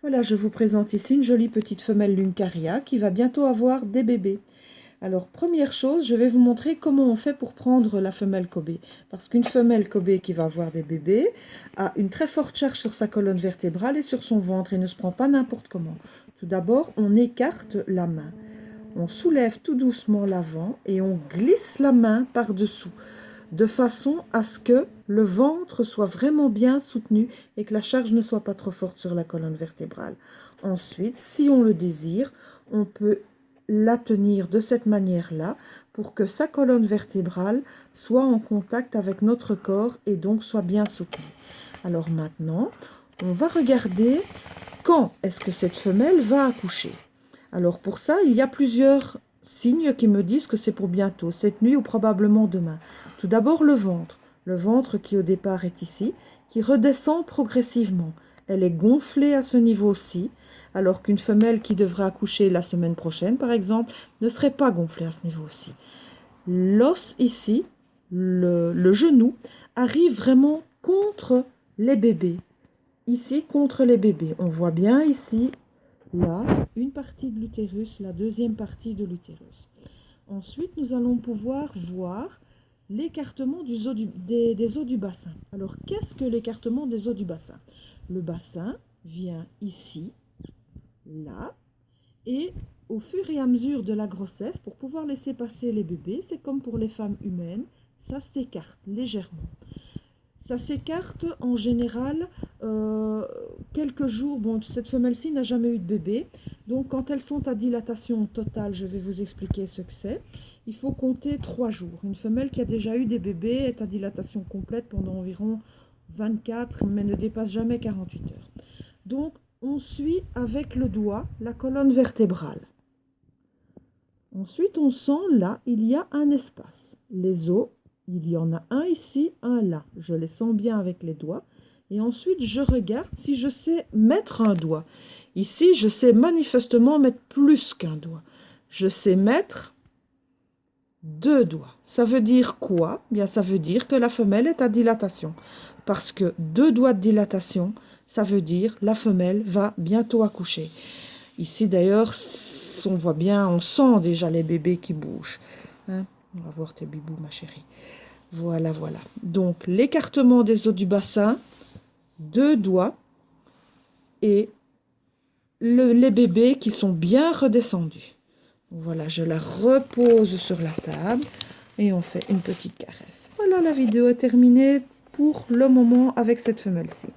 Voilà, je vous présente ici une jolie petite femelle Luncaria qui va bientôt avoir des bébés. Alors, première chose, je vais vous montrer comment on fait pour prendre la femelle Kobe. Parce qu'une femelle Kobe qui va avoir des bébés a une très forte charge sur sa colonne vertébrale et sur son ventre et ne se prend pas n'importe comment. Tout d'abord, on écarte la main. On soulève tout doucement l'avant et on glisse la main par-dessous, de façon à ce que le ventre soit vraiment bien soutenu et que la charge ne soit pas trop forte sur la colonne vertébrale. Ensuite, si on le désire, on peut la tenir de cette manière-là pour que sa colonne vertébrale soit en contact avec notre corps et donc soit bien soutenue. Alors maintenant, on va regarder quand est-ce que cette femelle va accoucher. Alors pour ça, il y a plusieurs signes qui me disent que c'est pour bientôt, cette nuit ou probablement demain. Tout d'abord le ventre qui au départ est ici, qui redescend progressivement. Elle est gonflée à ce niveau-ci, alors qu'une femelle qui devrait accoucher la semaine prochaine, par exemple, ne serait pas gonflée à ce niveau-ci. L'os ici, le genou, arrive vraiment contre les bébés. Ici, contre les bébés. On voit bien ici, là, une partie de l'utérus, la deuxième partie de l'utérus. Ensuite, nous allons pouvoir voir l'écartement des os du bassin. Alors, qu'est-ce que l'écartement des os du bassin? Le bassin vient ici, là, et au fur et à mesure de la grossesse, pour pouvoir laisser passer les bébés, c'est comme pour les femmes humaines, ça s'écarte légèrement. Ça s'écarte en général quelques jours. Bon, cette femelle-ci n'a jamais eu de bébé. Donc, quand elles sont à dilatation totale, je vais vous expliquer ce que c'est. Il faut compter 3 jours. Une femelle qui a déjà eu des bébés est à dilatation complète pendant environ 24, mais ne dépasse jamais 48 heures. Donc, on suit avec le doigt la colonne vertébrale. Ensuite, on sent là, il y a un espace. Les os. Il y en a un ici, un là. Je les sens bien avec les doigts. Et ensuite, je regarde si je sais mettre un doigt. Ici, je sais manifestement mettre plus qu'un doigt. Je sais mettre 2 doigts. Ça veut dire quoi? Bien, ça veut dire que la femelle est à dilatation. Parce que 2 doigts de dilatation, ça veut dire la femelle va bientôt accoucher. Ici, d'ailleurs, on voit bien, on sent déjà les bébés qui bougent. Hein? On va voir tes bibous, ma chérie. Voilà, voilà. Donc, l'écartement des os du bassin, 2 doigts et les bébés qui sont bien redescendus. Voilà, je la repose sur la table et on fait une petite caresse. Voilà, la vidéo est terminée pour le moment avec cette femelle-ci.